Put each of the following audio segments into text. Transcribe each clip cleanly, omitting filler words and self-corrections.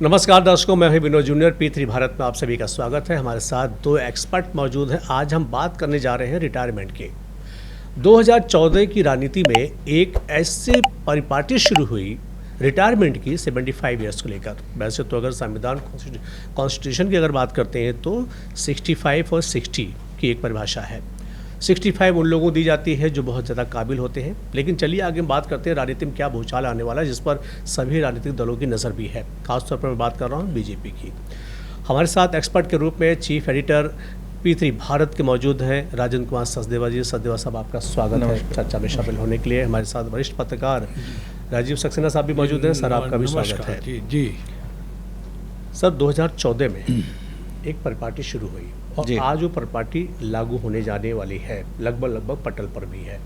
नमस्कार दर्शकों, मैं हूं विनोद जूनियर। P3 भारत में आप सभी का स्वागत है। हमारे साथ दो एक्सपर्ट मौजूद हैं। आज हम बात करने जा रहे हैं रिटायरमेंट के। 2014 की राजनीति में एक ऐसे परिपाटी शुरू हुई रिटायरमेंट की 75 ईयर्स को लेकर। वैसे तो अगर संविधान कॉन्स्टिट्यूशन की अगर बात करते हैं तो 65 और 60 की एक परिभाषा है। 65 उन लोगों को दी जाती है जो बहुत ज़्यादा काबिल होते हैं। लेकिन चलिए आगे हम बात करते हैं राजनीति में क्या भूचाल आने वाला है, जिस पर सभी राजनीतिक दलों की नज़र भी है। खासतौर पर मैं बात कर रहा हूँ बीजेपी की। हमारे साथ एक्सपर्ट के रूप में चीफ एडिटर P3 भारत के मौजूद हैं राजेंद्र कुमार सचदेवा जी। सचदेवा साहब, आपका स्वागत है चर्चा में शामिल होने के लिए। हमारे साथ वरिष्ठ पत्रकार राजीव सक्सेना साहब भी मौजूद हैं। सर, आपका भी स्वागत है। जी सर, 2014 में एक परिपाटी शुरू हुई और आज वो परिपाटी लागू होने जाने वाली है, लगभग पटल पर भी है।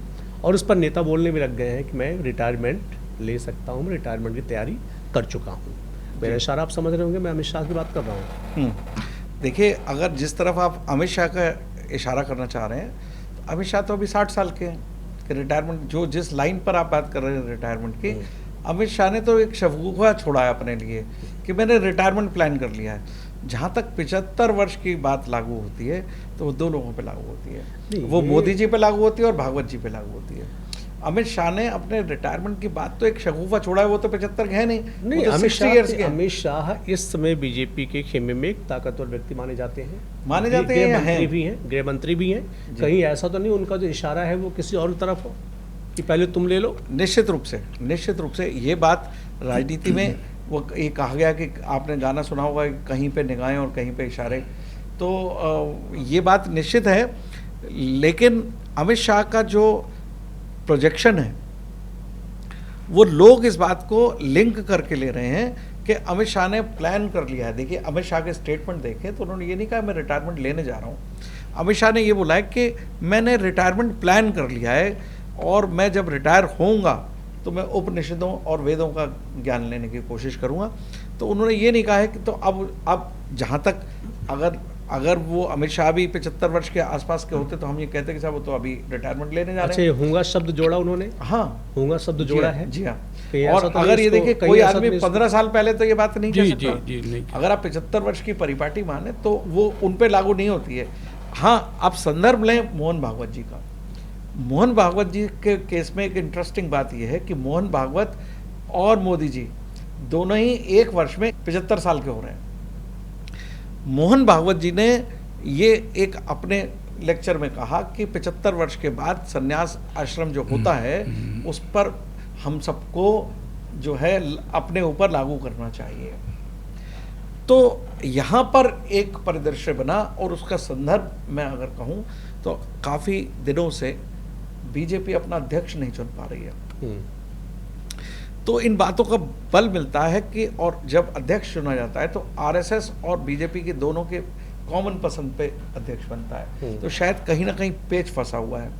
और उस पर नेता बोलने भी लग गए हैं कि मैं रिटायरमेंट ले सकता हूँ, मैं रिटायरमेंट की तैयारी कर चुका हूँ। मेरा इशारा आप समझ रहे होंगे, मैं अमित शाह की बात कर रहा हूँ। देखिए, अगर जिस तरफ आप अमित शाह का इशारा करना चाह रहे हैं, तो अमित शाह तो अभी 60 साल के हैं कि रिटायरमेंट, जो जिस लाइन पर आप बात कर रहे हैं रिटायरमेंट की, अमित शाह ने तो एक शगुफा छोड़ा है अपने लिए कि मैंने रिटायरमेंट प्लान कर लिया है। जहाँ तक 75 वर्ष की बात लागू होती है तो वो दो लोगों पे लागू होती है, वो मोदी जी पे लागू होती है और भागवत जी पे लागू होती है। अमित शाह ने अपने रिटायरमेंट की बात तो एक शगुफा छोड़ा है, वो तो 75 है नहीं, तो अमित शाह इस समय बीजेपी के खेमे में एक ताकतवर व्यक्ति माने जाते हैं। गृह मंत्री भी हैं। कहीं ऐसा तो नहीं उनका जो इशारा है वो किसी और तरफ हो कि पहले तुम ले लो? निश्चित रूप से ये बात राजनीति में वो ये कहा गया कि आपने गाना सुना होगा, कहीं पे निगाहें और कहीं पे इशारे, तो ये बात निश्चित है। लेकिन अमित शाह का जो प्रोजेक्शन है वो लोग इस बात को लिंक करके ले रहे हैं कि अमित शाह ने प्लान कर लिया है। देखिए, अमित शाह के स्टेटमेंट देखें तो उन्होंने ये नहीं कहा मैं रिटायरमेंट लेने जा रहा हूँ। अमित शाह ने ये बोला है कि मैंने रिटायरमेंट प्लान कर लिया है और मैं जब रिटायर होऊंगा तो मैं उपनिषदों और वेदों का ज्ञान लेने की कोशिश करूंगा। तो उन्होंने ये नहीं कहा है कि तो अब जहाँ तक अगर वो अमित शाह भी 75 वर्ष के आसपास के होते तो हम ये कहते कि साहब वो तो अभी रिटायरमेंट लेने जा रहे हैं। अच्छा, होगा शब्द जोड़ा उन्होंने? हाँ, होगा शब्द जोड़ा है। जी हाँ। और तो अगर ये देखिए, कोई आदमी 15 साल पहले तो ये बात नहीं कह सकता। अगर आप 75 वर्ष की परिपाटी माने तो वो उन पे लागू नहीं होती है। हाँ, आप संदर्भ लें मोहन भागवत जी का। मोहन भागवत जी के केस में एक इंटरेस्टिंग बात यह है कि मोहन भागवत और मोदी जी दोनों ही एक वर्ष में 75 साल के हो रहे हैं। मोहन भागवत जी ने ये एक अपने लेक्चर में कहा कि 75 वर्ष के बाद संन्यास आश्रम जो होता है उस पर हम सबको जो है अपने ऊपर लागू करना चाहिए। तो यहाँ पर एक परिदृश्य बना और उसका संदर्भ मैं अगर कहूँ तो काफ़ी दिनों से बीजेपी अपना अध्यक्ष नहीं चुन पा रही है। तो इन बातों का बल मिलता है कि और जब अध्यक्ष चुना जाता है तो आरएसएस और बीजेपी के दोनों के कॉमन पसंद पे अध्यक्ष बनता है। तो शायद कहीं ना कहीं पेच फंसा हुआ है,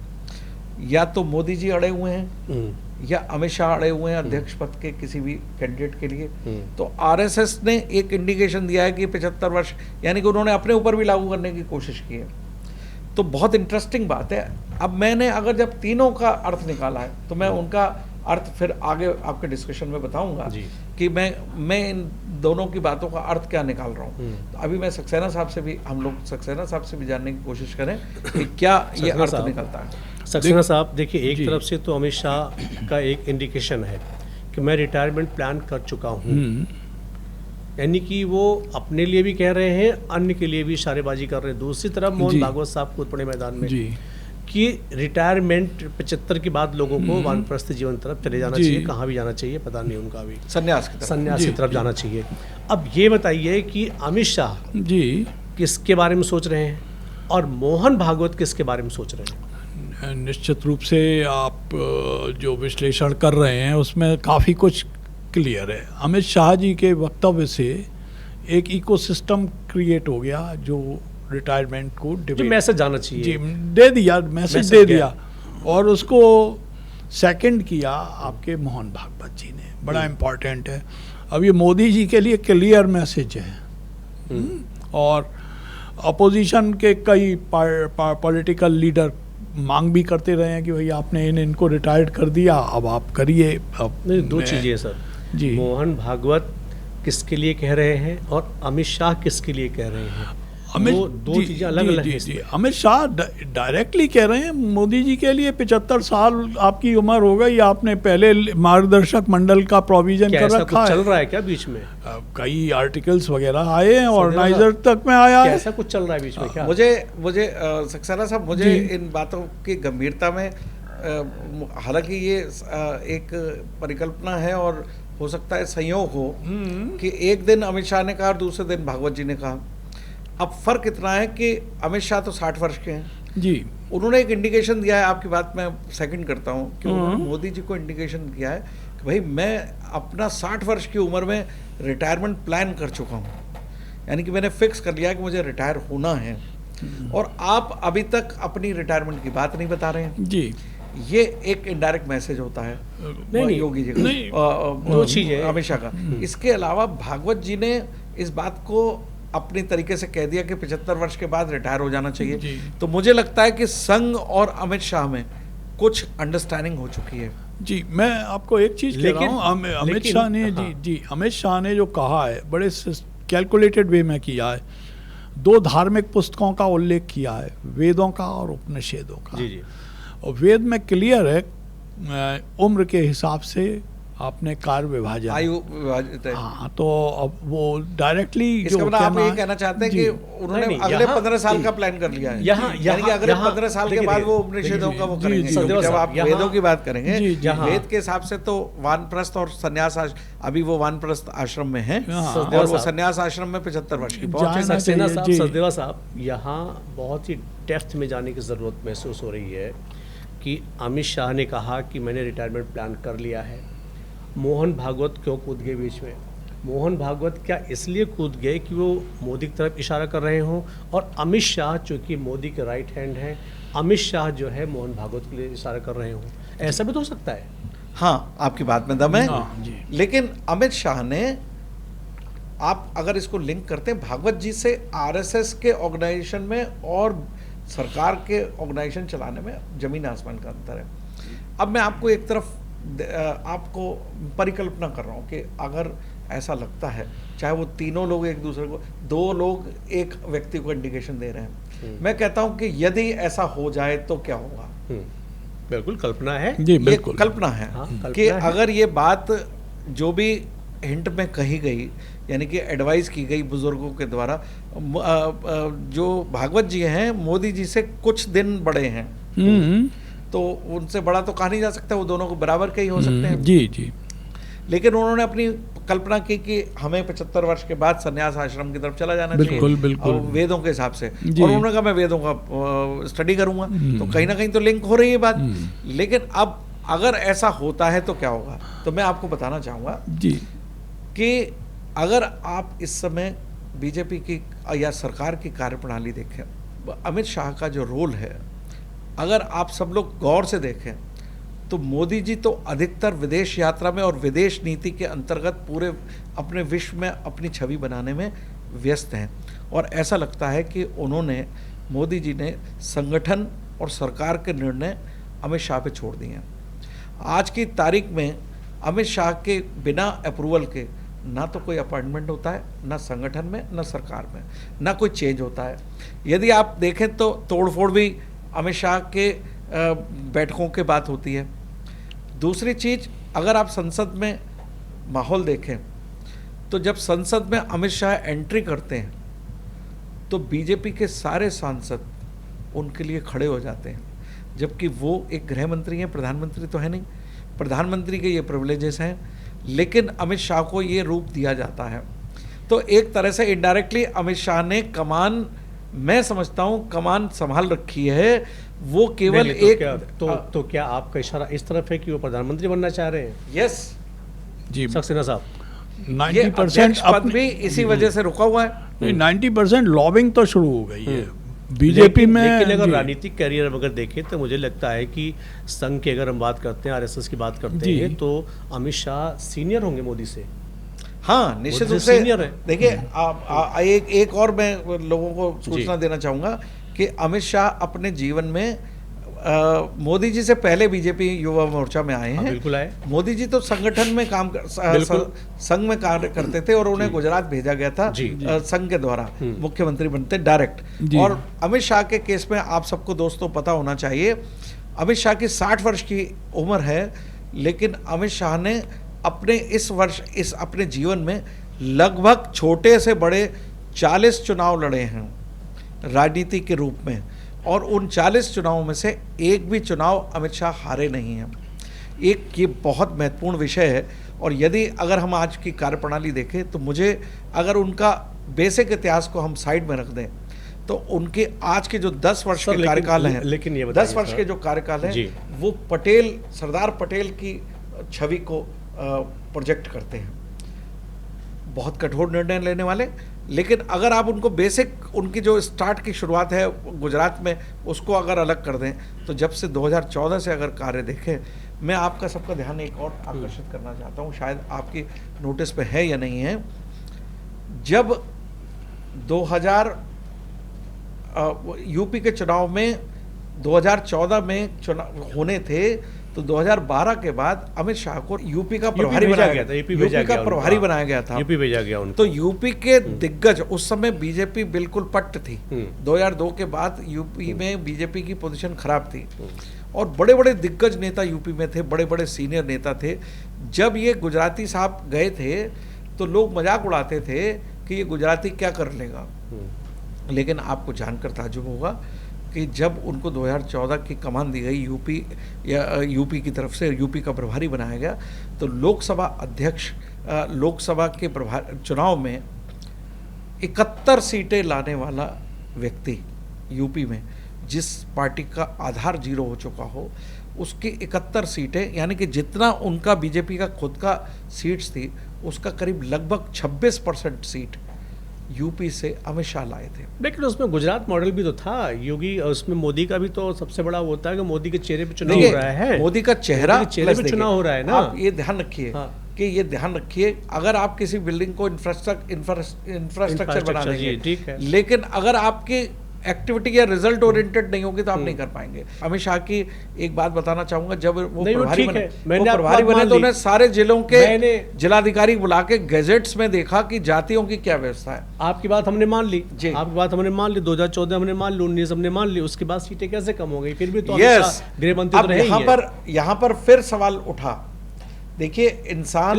या तो मोदी जी अड़े हुए हैं या अमित शाह अड़े हुए हैं अध्यक्ष पद के किसी भी कैंडिडेट के लिए। तो आरएसएस ने एक इंडिकेशन दिया है कि 75 वर्ष यानी कि उन्होंने अपने ऊपर भी लागू करने की कोशिश की है। तो बहुत इंटरेस्टिंग बात है। अब मैंने अगर जब तीनों का अर्थ निकाला है तो मैं उनका अर्थ फिर आगे आपके डिस्कशन में बताऊंगा कि मैं इन दोनों की बातों का अर्थ क्या निकाल रहा हूँ। तो अभी मैं सक्सेना साहब से भी जानने की कोशिश करें कि क्या ये अर्थ निकलता है। सक्सेना साहब, देखिए, एक तरफ से तो अमित शाह का एक इंडिकेशन है कि मैं रिटायरमेंट प्लान कर चुका हूँ, यानी कि वो अपने लिए भी कह रहे हैं, अन्य के लिए भी इशारेबाजी कर रहे हैं। दूसरी तरफ मोहन भागवत साहब कूद पड़े मैदान में कि रिटायरमेंट 75 के बाद लोगों को वानप्रस्थ जीवन तरफ चले जाना चाहिए। कहाँ भी जाना चाहिए पता नहीं, उनका भी संन्यास की तरफ जाना चाहिए। अब ये बताइए कि अमित शाह किसके बारे में सोच रहे हैं और मोहन भागवत किसके बारे में सोच रहे हैं? निश्चित रूप से आप जो विश्लेषण कर रहे हैं उसमें काफ़ी कुछ क्लियर है। अमित शाह जी के वक्तव्य से एक इकोसिस्टम क्रिएट हो गया जो रिटायरमेंट को मैसेज जाना चाहिए जी मैसेज दे दिया और उसको सेकंड किया आपके मोहन भागवत जी ने। बड़ा इम्पॉर्टेंट है। अब ये मोदी जी के लिए क्लियर मैसेज है और अपोजिशन के कई पॉलिटिकल लीडर मांग भी करते रहे हैं कि भाई आपने इनको रिटायर्ड कर दिया, अब आप करिए। अब दो चीज़ें सर जी, मोहन भागवत किसके लिए कह रहे हैं और अमित शाह किसके लिए कह रहे हैं, वो दो चीजें अलग अलग हैं इसमें। अमित शाह डायरेक्टली कह रहे हैं मोदी जी के लिए 75 साल आपकी उम्र हो गई, आपने पहले मार्गदर्शक मंडल का प्रोविजन कर रखा है। चल रहा है क्या बीच में? कई आर्टिकल्स वगैरह आए हैं, ऑर्गेनाइजर तक में आया है। ऐसा कुछ चल रहा है बीच में क्या? मुझे सक्सेना साहब, मुझे इन बातों की गंभीरता में, हालांकि ये एक परिकल्पना है और हो सकता है संयोग हो कि एक दिन अमित शाह ने कहा और दूसरे दिन भागवत जी ने कहा। अब फर्क इतना है कि अमित शाह तो 60 वर्ष के हैं जी, उन्होंने एक इंडिकेशन दिया है, आपकी बात मैं सेकंड करता हूँ कि उन्होंने मोदी जी को इंडिकेशन दिया है कि भाई मैं अपना 60 वर्ष की उम्र में रिटायरमेंट प्लान कर चुका हूँ, यानी कि मैंने फिक्स कर लिया कि मुझे रिटायर होना है, और आप अभी तक अपनी रिटायरमेंट की बात नहीं बता रहे हैं जी। ये एक इनडायरेक्ट मैसेज होता है नहीं, योगी जी नहीं, का, दो चीजें अमित शाह का। इसके अलावा भागवत जी ने इस बात को अपनी तरीके से कह दिया कि 75 वर्ष के बाद रिटायर हो जाना चाहिए। तो मुझे लगता है कि संघ और अमित शाह में कुछ अंडरस्टैंडिंग हो चुकी है। जी, मैं आपको एक चीज कह रहा हूँ, अमित शाह ने अमित शाह ने जो कहा है बड़े कैलकुलेटेड वे में किया है। 2 धार्मिक पुस्तकों का उल्लेख किया है, वेदों का और उपनिषदों का। जी। और वेद में क्लियर है, उम्र के हिसाब से आपने कार्य विभाजन, आयु विभाजित है। हाँ, तो अब वो डायरेक्टली इसका मतलब आप ये कहना चाहते हैं कि उन्होंने अगले 15 साल का प्लान कर लिया है, यानी कि अगले 15 साल के बाद वो उपनिषदों का वो करेंगे। जब आप वेदों की बात करेंगे, वेद के हिसाब से तो वानप्रस्थ और संन्यास, अभी वो वानप्रस्थ आश्रम में है और वो संन्यास आश्रम में 75 वर्ष की पहुंचे। सक्सेना साहब, सचदेवा साहब, यहाँ बहुत ही डेप्थ में जाने की जरूरत महसूस हो रही है कि अमित शाह ने कहा कि मैंने रिटायरमेंट प्लान कर लिया है। मोहन भागवत क्यों कूद गए बीच में? मोहन भागवत क्या इसलिए कूद गए कि वो मोदी की तरफ इशारा कर रहे हों, और अमित शाह चूँकि मोदी के राइट हैंड हैं, अमित शाह जो है मोहन भागवत के लिए इशारा कर रहे हों? ऐसा भी तो हो सकता है। हाँ, आपकी बात में दम है, लेकिन अमित शाह ने, आप अगर इसको लिंक करते हैं भागवत जी से, आरएसएस के ऑर्गेनाइजेशन में और सरकार के ऑर्गेनाइजेशन चलाने में जमीन आसमान का अंतर है। अब मैं आपको एक तरफ आपको परिकल्पना कर रहा हूँ कि अगर ऐसा लगता है, चाहे वो तीनों लोग एक दूसरे को, 2 लोग एक व्यक्ति को इंडिकेशन दे रहे हैं, मैं कहता हूँ कि यदि ऐसा हो जाए तो क्या होगा। बिल्कुल कल्पना है, जी बिल्कुल कल्पना है। कि अगर ये बात जो भी हिंट में कही गई, यानी कि एडवाइस की गई बुजुर्गों के द्वारा, जो भागवत जी हैं मोदी जी से कुछ दिन बड़े हैं, तो उनसे बड़ा तो कहा नहीं जा सकता, वो दोनों को बराबर के ही हो सकते हैं। जी। लेकिन उन्होंने अपनी कल्पना की कि हमें 75 वर्ष के बाद संन्यास आश्रम की तरफ चला जाना चाहिए, बिल्कुल वेदों के हिसाब से। और उन्होंने कहा मैं वेदों का स्टडी करूंगा, तो कहीं ना कहीं तो लिंक हो रही है बात। लेकिन अब अगर ऐसा होता है तो क्या होगा, तो मैं आपको बताना चाहूँगा जी कि अगर आप इस समय बीजेपी की या सरकार की कार्यप्रणाली देखें, अमित शाह का जो रोल है, अगर आप सब लोग गौर से देखें तो मोदी जी तो अधिकतर विदेश यात्रा में और विदेश नीति के अंतर्गत पूरे अपने विश्व में अपनी छवि बनाने में व्यस्त हैं, और ऐसा लगता है कि उन्होंने, मोदी जी ने संगठन और सरकार के निर्णय अमित शाह पे छोड़ दिए हैं। आज की तारीख में अमित शाह के बिना अप्रूवल के ना तो कोई अपॉइंटमेंट होता है, ना संगठन में, ना सरकार में, ना कोई चेंज होता है। यदि आप देखें तो तोड़फोड़ भी अमित शाह के बैठकों के बात होती है। दूसरी चीज़, अगर आप संसद में माहौल देखें तो जब संसद में अमित शाह एंट्री करते हैं तो बीजेपी के सारे सांसद उनके लिए खड़े हो जाते हैं, जबकि वो एक गृह मंत्री हैं, प्रधानमंत्री तो है नहीं। प्रधानमंत्री के ये प्रिविलेजेस हैं, लेकिन अमित शाह को ये रूप दिया जाता है। तो एक तरह से इनडायरेक्टली अमित शाह ने कमान, मैं समझता हूँ कमान संभाल रखी है। वो केवल एक तो क्या आपका इशारा इस तरफ है कि वो प्रधानमंत्री बनना चाह रहे हैं? यस जी सक्सेना साहब, 90% पद भी इसी वजह से रुका हुआ है। 90% लॉबिंग तो शुरू हो गई है बीजेपी में। लेकिन अगर राजनीतिक कैरियर अगर देखें तो मुझे लगता है कि संघ की अगर हम बात करते हैं, आरएसएस की बात करते हैं, तो अमित शाह सीनियर होंगे मोदी से। हाँ, निश्चित रूप से सीनियर है। देखिए एक और मैं लोगों को सूचना देना चाहूँगा कि अमित शाह अपने जीवन में मोदी जी से पहले बीजेपी युवा मोर्चा में आए हैं। बिल्कुल आए। मोदी जी तो संगठन में काम संघ में कार्य करते थे और उन्हें गुजरात भेजा गया था संघ के द्वारा मुख्यमंत्री बनते डायरेक्ट। और अमित शाह के केस में आप सबको दोस्तों पता होना चाहिए, अमित शाह की 60 वर्ष की उम्र है, लेकिन अमित शाह ने अपने इस अपने जीवन में लगभग छोटे से बड़े 40 चुनाव लड़े हैं राजनीति के रूप में, और उन 40 चुनावों में से एक भी चुनाव अमित शाह हारे नहीं हैं। एक ये बहुत महत्वपूर्ण विषय है। और यदि अगर हम आज की कार्यप्रणाली देखें तो मुझे अगर उनका बेसिक इतिहास को हम साइड में रख दें तो उनके आज के जो 10 वर्ष के कार्यकाल हैं, लेकिन ये 10 वर्ष के जो कार्यकाल हैं वो सरदार पटेल की छवि को प्रोजेक्ट करते हैं। बहुत कठोर निर्णय लेने वाले, लेकिन अगर आप उनको बेसिक उनकी जो स्टार्ट की शुरुआत है गुजरात में उसको अगर अलग कर दें तो जब से 2014 से अगर कार्य देखें, मैं आपका सबका ध्यान एक और आकर्षित करना चाहता हूँ, शायद आपकी नोटिस पे है या नहीं है। जब 2000 यूपी के चुनाव में 2014 में चुनाव होने थे तो 2012 के बाद अमित शाह को यूपी का प्रभारी बनाया गया था। यूपी का प्रभारी बनाया गया था। यूपी भेजा गया उनको। तो यूपी के दिग्गज, उस समय बीजेपी बिल्कुल पट्ट थी। 2002 के बाद यूपी में बीजेपी की पोजीशन खराब थी और बड़े बड़े दिग्गज नेता यूपी में थे, बड़े बड़े सीनियर नेता थे। जब ये गुजराती साहब गए थे तो लोग मजाक उड़ाते थे कि ये गुजराती क्या कर लेगा, लेकिन आपको जानकर ताज्जुब होगा कि जब उनको 2014 की कमान दी गई यूपी की तरफ से, यूपी का प्रभारी बनाया गया, तो लोकसभा अध्यक्ष लोकसभा के चुनाव में 71 सीटें लाने वाला व्यक्ति यूपी में, जिस पार्टी का आधार 0 हो चुका हो, उसकी 71 सीटें, यानी कि जितना उनका बीजेपी का खुद का सीट्स थी उसका करीब लगभग 26% सीट यूपी से अमित शाह लाए थे। लेकिन उसमें गुजरात मॉडल भी तो था योगी, उसमें मोदी का भी तो सबसे बड़ा होता है कि मोदी के चेहरे पे चुनाव हो रहा है। मोदी का चेहरे पे चुनाव हो रहा है ना। आप ये ध्यान रखिए कि ये ध्यान रखिए, अगर आप किसी बिल्डिंग को इंफ्रास्ट्रक्चर बना देंगे, ठीक है, लेकिन अगर आपकी एक्टिविटी या रिजल्ट ओरिएंटेड नहीं होगी तो आप नहीं कर पाएंगे। अमित शाह की एक बात बताना चाहूंगा, जब वो प्रभारी बने तो उन्हें सारे जिलों के जिलाधिकारी बुला के गैजेट्स में देखा कि जातियों की क्या व्यवस्था है। आपकी बात हमने मान ली, आपकी बात हमने मान ली, 2014 हमने मान ली, 19 हमने मान ली, उसके बाद सीटें कैसे कम हो गई? फिर भी तो गृह मंत्री तो रहे। यहाँ पर फिर सवाल उठा, देखिए इंसान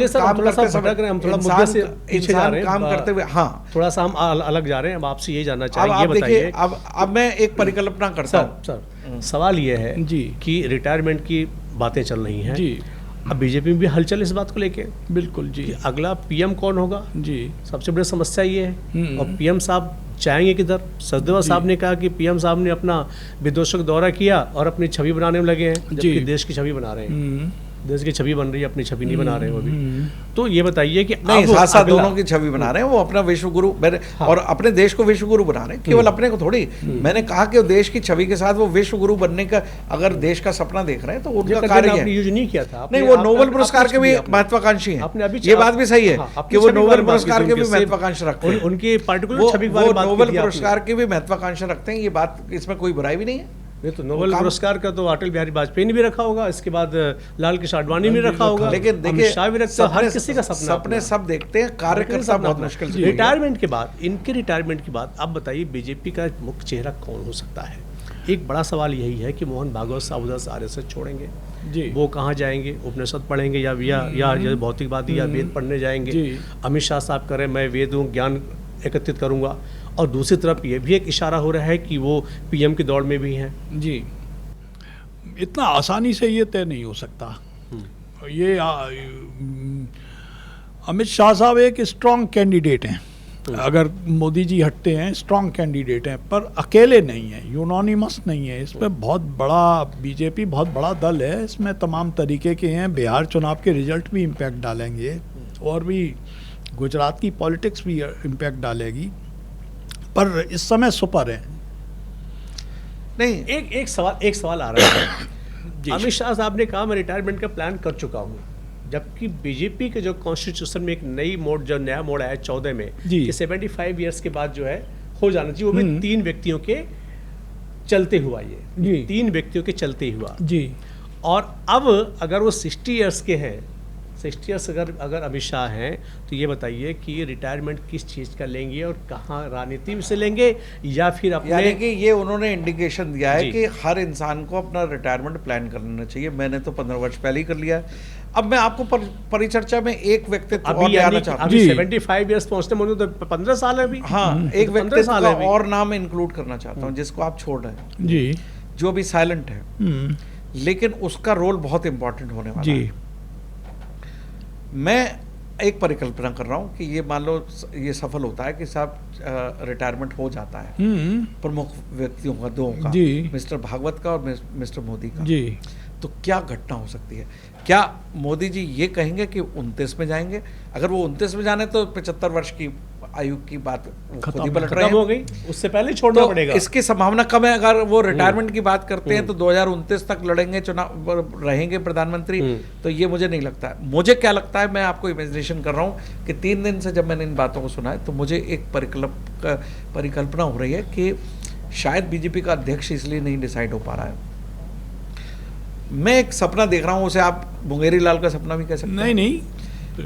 काम करते हुए, हाँ थोड़ा सा हम अलग जा रहे हैं। अब आपसे ये जानना चाहिए, बताइए। अब मैं एक परिकल्पना करता हूँ सर, सवाल ये है जी कि रिटायरमेंट की बातें चल रही हैं जी, अब बीजेपी में भी हलचल इस बात को लेके, बिल्कुल जी, अगला पीएम कौन होगा जी, सबसे बड़ी समस्या ये है। और पीएम साहब चाहेंगे किधर? सचदेवा साहब ने कहा कि पीएम साहब ने अपना विदेशों का दौरा किया और अपनी छवि बनाने में लगे हैं, जबकि देश की छवि बना रहे हैं। देश की छवि बन रही है, अपनी छवि नहीं बना रहे हैं वो भी। तो ये बताइए कि नहीं, साथ दोनों की छवि बना रहे हैं, वो अपना विश्व गुरु और अपने देश को विश्व गुरु बना रहे हैं, केवल अपने को थोड़ी। मैंने कहा कि देश की छवि के साथ वो विश्व गुरु बनने का अगर देश का सपना देख रहे हैं तो उनका कार्य है। यूज नहीं किया था नहीं, वो नोबेल पुरस्कार के भी महत्वाकांक्षी हैं। ये बात भी सही है कि वो नोबेल पुरस्कार के भी महत्वाकांक्षा रखते हैं, उनकी पार्टिकुलर छवि वो नोबेल पुरस्कार की भी महत्वाकांक्षा रखते हैं। ये बात, इसमें कोई बुराई भी नहीं है। ये तो नोबेल पुरस्कार का तो अटल बिहारी वाजपेयी ने भी रखा होगा, इसके बाद लाल कृष्ण आडवाणी ने रखा होगा, लेकिन देखिए हर किसी का सपने सब देखते हैं, कार्यकर्ता बहुत मुश्किल से। रिटायरमेंट के बाद, इनके रिटायरमेंट के बाद आप बताइए बीजेपी का मुख्य चेहरा कौन हो सकता है? एक बड़ा सवाल यही है कि मोहन भागवत साहब उधर से आरएसएस छोड़ेंगे जी, वो कहाँ जाएंगे? उपनिषद पढ़ेंगे या भौतिकवादी या वेद पढ़ने जाएंगे? अमित शाह साहब करें मैं वेद हूँ, ज्ञान एकत्रित करूंगा, और दूसरी तरफ ये भी एक इशारा हो रहा है कि वो पीएम की दौड़ में भी हैं। जी, इतना आसानी से ये तय नहीं हो सकता। ये अमित शाह साहब एक स्ट्रांग कैंडिडेट हैं, अगर मोदी जी हटते हैं स्ट्रांग कैंडिडेट हैं, पर अकेले नहीं है, यूनानिमस नहीं है। इसमें बहुत बड़ा बीजेपी बहुत बड़ा दल है, इसमें तमाम तरीके के हैं। बिहार चुनाव के रिजल्ट भी इम्पैक्ट डालेंगे और भी गुजरात की पॉलिटिक्स भी इम्पैक्ट डालेगी, पर इस समय सुपर है। नहीं, एक सवाल आ रहा है। अमित शाह साहब ने कहा मैं रिटायरमेंट का प्लान कर चुका हूँ, जबकि बीजेपी के जो कॉन्स्टिट्यूशन में एक नया मोड़ आया 14 में कि 75 ईयर्स के बाद जो है हो जाना चाहिए, वो भी 3 व्यक्तियों के चलते हुआ ये जी। 3 व्यक्तियों के चलते हुआ। जी। और अब अगर वो 60 ईयर्स के हैं, 60 ईयर्स अगर अमित शाह हैं, तो ये बताइए कि ये रिटायरमेंट किस चीज़ का लेंगे और कहाँ, राजनीति में से लेंगे या फिर यानी अपने। कि ये उन्होंने इंडिकेशन दिया है जी। कि हर इंसान को अपना रिटायरमेंट प्लान कर लेना चाहिए। मैंने तो 15 वर्ष पहले ही कर लिया है। अब मैं आपको परिचर्चा में एक व्यक्तित्व और अभी ले आना यानी चाहता हूँ। अभी जी। 75 ईयर्स पहुंचते मुझे तो 15 साल है अभी। हाँ, एक 15 व्यक्तित्व साल का है अभी। और नाम इंक्लूड करना चाहता हूँ जिसको आप छोड़ रहे हैं, जी। जो भी साइलेंट है, लेकिन उसका रोल बहुत इंपॉर्टेंट होने वाला जी। है। मैं एक परिकल्पना कर रहा हूँ कि ये मान लो ये सफल होता है कि साहब रिटायरमेंट हो जाता है प्रमुख व्यक्तियों का, 2 का, जी। मिस्टर भागवत का और मिस्टर मोदी का। जी। तो क्या घटना हो सकती है? क्या मोदी जी ये कहेंगे कि 29 में जाएंगे? अगर वो 29 में जाने तो 75 वर्ष की आयु की बात वो खुद ही पलट रहे खत्म हो हैं। गई, उससे पहले छोड़ना तो पड़ेगा। इसकी संभावना कम है। अगर वो रिटायरमेंट की बात करते हैं तो 2029 तक लड़ेंगे, चुनाव रहेंगे प्रधानमंत्री, तो ये मुझे नहीं लगता है। मुझे क्या लगता है, मैं आपको इमेजिनेशन कर रहा हूँ कि 3 दिन से जब मैंने इन बातों को सुना है तो मुझे एक परिकल्पना हो रही है कि शायद बीजेपी का अध्यक्ष इसलिए नहीं डिसाइड हो पा रहा है। मैं एक सपना देख रहा हूँ, उसे आप मुंगेरी लाल का सपना भी कह सकते हैं। नहीं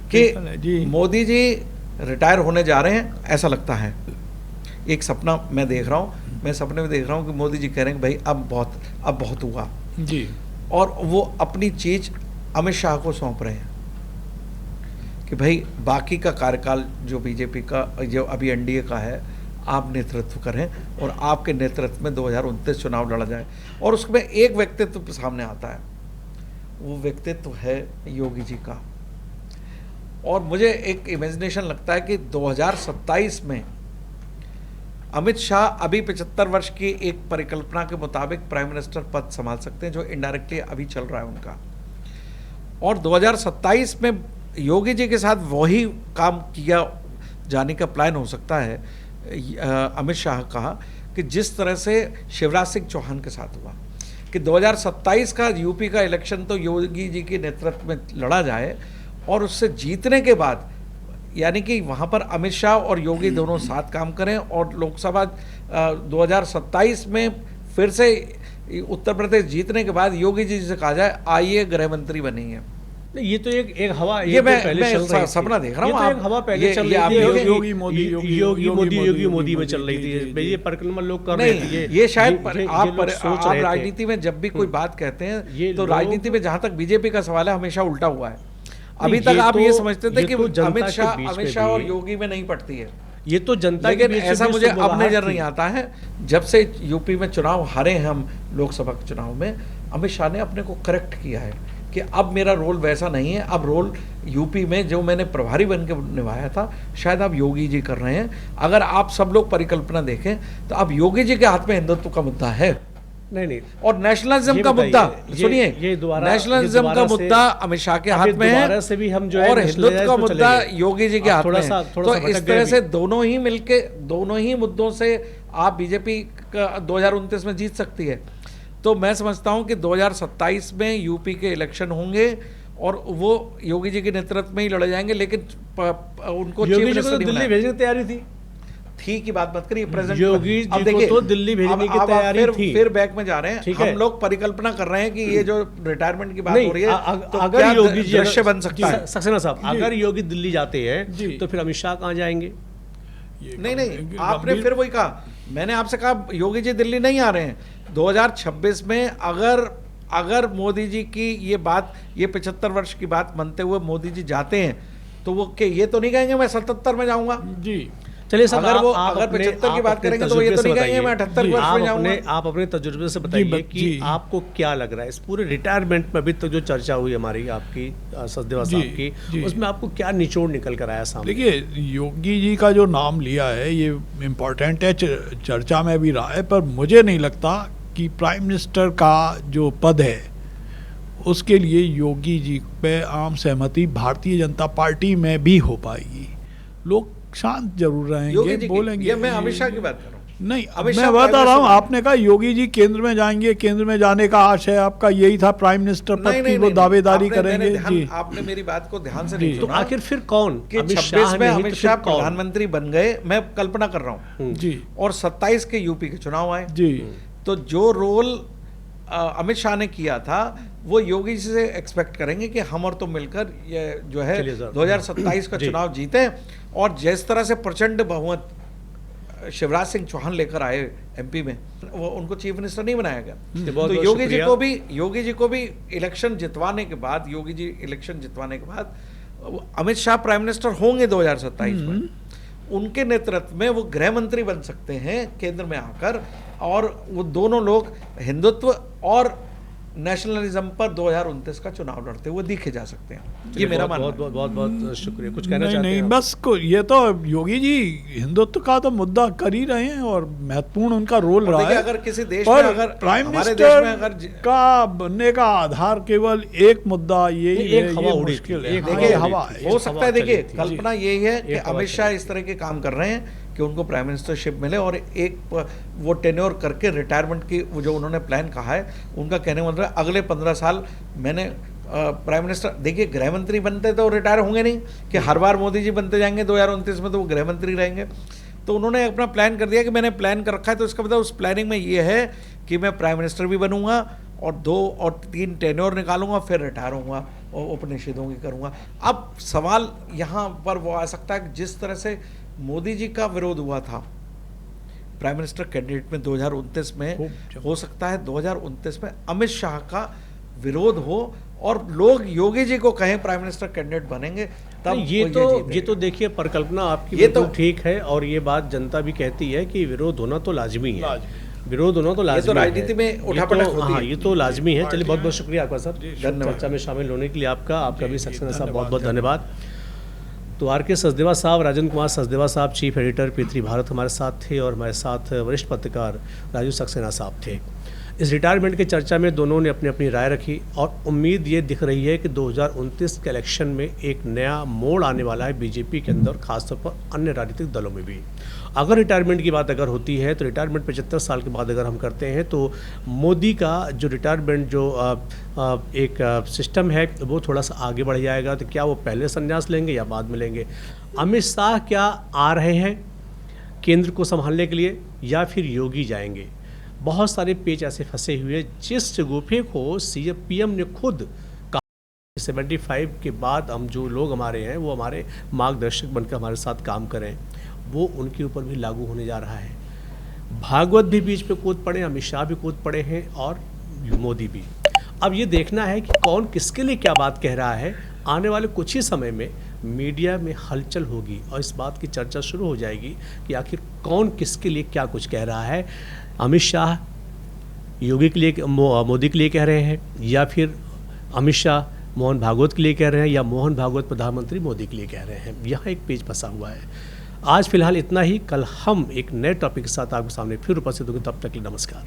कि जी। मोदी जी रिटायर होने जा रहे हैं, ऐसा लगता है। एक सपना मैं देख रहा हूँ, मैं सपने में देख रहा हूँ कि मोदी जी कह रहे हैं कि भाई अब बहुत हुआ, जी। और वो अपनी चीज अमित शाह को सौंप रहे हैं कि भाई बाकी का कार्यकाल जो बीजेपी का, जो अभी एनडीए का है, आप नेतृत्व करें और आपके नेतृत्व में 2029 चुनाव लड़ा जाए। और उसमें एक व्यक्तित्व सामने आता है, वो व्यक्तित्व है योगी जी का। और मुझे एक इमेजिनेशन लगता है कि 2027 में अमित शाह अभी 75 वर्ष की एक परिकल्पना के मुताबिक प्राइम मिनिस्टर पद संभाल सकते हैं, जो इनडायरेक्टली अभी चल रहा है उनका। और 2027 में योगी जी के साथ वही काम किया जाने का प्लान हो सकता है अमित शाह का, कि जिस तरह से शिवराज सिंह चौहान के साथ हुआ कि 2027 का यूपी का इलेक्शन तो योगी जी के नेतृत्व में लड़ा जाए, और उससे जीतने के बाद यानी कि वहाँ पर अमित शाह और योगी दोनों साथ काम करें, और लोकसभा 2027 में फिर से उत्तर प्रदेश जीतने के बाद योगी जी से कहा जाए आइए गृह मंत्री बनेंगे। ये तो एक हवा, ये मैं पहले चल रही थी। सपना देख रहा हूँ। ये तो एक हवा पहले चल रही थी, योगी मोदी में चल रही थी, ये परिक्रमा लोग कर रहे थे। ये शायद आप राजनीति में जब भी कोई बात कहते हैं तो राजनीति में जहां तक बीजेपी का सवाल है हमेशा उल्टा हुआ है। अभी तक आप ये समझते थे कि अमित शाह और योगी में नहीं पड़ती है, ये तो जनता, लेकिन ऐसा मुझे अब नजर नहीं आता है। जब से यूपी में चुनाव हारे हम लोकसभा के चुनाव में, अमित शाह ने अपने को करेक्ट किया है कि अब मेरा रोल वैसा नहीं है। अब रोल यूपी में जो मैंने प्रभारी बन के निभाया था, शायद अब योगी जी कर रहे हैं। अगर आप सब लोग परिकल्पना देखें तो अब योगी जी के हाथ में हिंदुत्व का मुद्दा है। नहीं, और नेशनलिज्म का मुद्दा, सुनिए, नेशनलिज्म का मुद्दा अमित शाह के हाथ में है, से भी हम जो और हिंदुत्व का मुद्दा योगी जी के हाथ में है। तो इस तरह से दोनों ही मिलके, दोनों ही मुद्दों से आप बीजेपी 2029 में जीत सकती है। तो मैं समझता हूं कि 2027 में यूपी के इलेक्शन होंगे और वो योगी जी के नेतृत्व में ही लड़े जाएंगे, लेकिन उनको योगी जी को तो दिल्ली भेजने की तैयारी थी की बात मत करिए। प्रेजेंट योगी जी को तो दिल्ली भेजने की तैयारी थी। फिर बैक में जा रहे हैं, हम लोग परिकल्पना कर रहे हैं कि ये जो रिटायरमेंट की बात हो रही है, तो अगर योगी जी दृश्य बन सकता है। सक्सेना साहब, अगर योगी दिल्ली जाते हैं तो फिर अमित शाह कहाँ जाएंगे? नहीं, आपने फिर वही कहा, मैंने आपसे कहा योगी जी दिल्ली नहीं आ रहे हैं। 2026 में अगर मोदी जी की ये बात, ये 75 वर्ष की बात मानते हुए मोदी जी जाते हैं, तो वो ये तो नहीं कहेंगे मैं 77 में जाऊंगा जी। चलिए सर, अगर 75 की बात करेंगे तो ये तो नहीं कहेंगे मैं 78 वर्ष में जाऊंगा। आप अपने तजुर्बे से बताइए कि आपको क्या लग रहा है इस पूरे रिटायरमेंट में अभी तक जो चर्चा हुई हमारी, आपकी सचदेवा साहब की, उसमें आपको क्या निचोड़ निकल कर आया सामने? देखिए, योगी जी का जो नाम लिया है ये इम्पोर्टेंट है, चर्चा में भी रहा है, पर मुझे नहीं लगता कि प्राइम मिनिस्टर का जो पद है उसके लिए योगी जी पे आम सहमति भारतीय जनता पार्टी में भी हो पाएगी। लोग शांत जरूर रहेंगे, बोलेंगे। मैं अमित शाह की बात कर रहा हूं। नहीं, मैं बता रहा हूँ, आपने कहा योगी जी केंद्र में जाएंगे, केंद्र में जाने का आशय आपका यही था, प्राइम मिनिस्टर पद की वो दावेदारी करेंगे जी। आपने मेरी बात को ध्यान से नहीं सुना। तो आखिर फिर कौन? कि 26 में अमित शाह प्रधानमंत्री बन गए, मैं कल्पना कर रहा हूँ जी, और 27 के यूपी के चुनाव आए जी, तो जो रोल अमित शाह ने किया था वो योगी जी से एक्सपेक्ट करेंगे कि हम और तुम मिलकर ये जो है 2027 का चुनाव जीते, और जिस तरह से प्रचंड बहुमत शिवराज सिंह चौहान लेकर आए एमपी में, वो उनको चीफ मिनिस्टर नहीं बनाया गया। तो योगी जी को भी इलेक्शन जितवाने के बाद, अमित शाह प्राइम मिनिस्टर होंगे 2027 में, उनके नेतृत्व में वो गृह मंत्री बन सकते हैं केंद्र में आकर, और वो दोनों लोग हिंदुत्व और नेशनलिज्म पर 2029 का चुनाव लड़ते हुए दिखे जा सकते हैं। ये मेरा मानना है। बहुत शुक्रिया। कुछ कहना चाहते हैं? नहीं, बस ये तो योगी जी हिंदुत्व का तो मुद्दा कर ही रहे हैं और महत्वपूर्ण उनका रोल रहा है। अगर किसी देश में, अगर प्राइम मिनिस्टर का बनने का आधार केवल एक मुद्दा यही है, ये मुश्किल है। देखिए, हो सकता है, देखिए कल्पना यही है कि अमित शाह इस तरह के काम कर रहे हैं कि उनको प्राइम मिनिस्टरशिप मिले और एक वो टेन्योर करके रिटायरमेंट की वो जो उन्होंने प्लान कहा है, उनका कहने का मतलब अगले 15 साल मैंने प्राइम मिनिस्टर, देखिए गृह मंत्री बनते तो रिटायर होंगे नहीं कि हर बार मोदी जी बनते जाएंगे 2029 में तो वो गृह मंत्री रहेंगे। तो उन्होंने अपना प्लान कर दिया कि मैंने प्लान कर रखा है, तो इसका मतलब उस प्लानिंग में ये है कि मैं प्राइम मिनिस्टर भी बनूंगा और 2 और 3 टेन्योर निकालूंगा, फिर रिटायर होऊंगा और उपनिषदों की करूंगा। अब सवाल यहाँ पर वो आ सकता है कि जिस तरह से मोदी जी का विरोध हुआ था प्राइम मिनिस्टर कैंडिडेट में 2029 में, हो सकता है 2029 में अमित शाह का विरोध हो और लोग योगी जी को कहें प्राइम मिनिस्टर कैंडिडेट बनेंगे, तब ये तो देखिए परिकल्पना आपकी बिल्कुल ठीक है, और ये बात जनता भी कहती है कि विरोध होना तो लाजमी है, विरोध होना तो लाजमी है, राजनीति में उठापटक होती है, ये तो लाजमी है। चलिए, बहुत बहुत शुक्रिया आपका सर, चर्चा में शामिल होने के लिए आपका भी सक्सेना साहब बहुत बहुत धन्यवाद। तो आर.के. सचदेवा साहब, राजन कुमार सचदेवा साहब, चीफ एडिटर P3 भारत हमारे साथ थे, और हमारे साथ वरिष्ठ पत्रकार राजू सक्सेना साहब थे। इस रिटायरमेंट की चर्चा में दोनों ने अपनी अपनी राय रखी, और उम्मीद ये दिख रही है कि 2029 के इलेक्शन में एक नया मोड़ आने वाला है बीजेपी के अंदर, खासतौर पर अन्य राजनीतिक दलों में भी। अगर रिटायरमेंट की बात अगर होती है तो रिटायरमेंट 75 साल के बाद अगर हम करते हैं तो मोदी का जो रिटायरमेंट जो एक सिस्टम है वो थोड़ा सा आगे बढ़ जाएगा। तो क्या वो पहले संन्यास लेंगे या बाद में लेंगे? अमित शाह क्या आ रहे हैं केंद्र को संभालने के लिए, या फिर योगी जाएंगे? बहुत सारे पेच ऐसे फंसे हुए, जिस गुफे को पीएम ने खुद कहा 75 के बाद हम जो लोग हमारे हैं वो हमारे मार्गदर्शक बनकर हमारे साथ काम करें, वो उनके ऊपर भी लागू होने जा रहा है। भागवत भी बीच पे कूद पड़े, अमित शाह भी कूद पड़े हैं, और मोदी भी। अब ये देखना है कि कौन किसके लिए क्या बात कह रहा है। आने वाले कुछ ही समय में मीडिया में हलचल होगी और इस बात की चर्चा शुरू हो जाएगी कि आखिर कौन किसके लिए क्या कुछ कह रहा है। अमित शाह योगी के लिए, मोदी के लिए कह रहे हैं, या फिर अमित शाह मोहन भागवत के लिए कह रहे हैं, या मोहन भागवत प्रधानमंत्री मोदी के लिए कह रहे हैं। यहाँ एक पेज फंसा हुआ है। आज फिलहाल इतना ही। कल हम एक नए टॉपिक के साथ आपके सामने फिर उपस्थित होंगे। तब तक के लिए नमस्कार।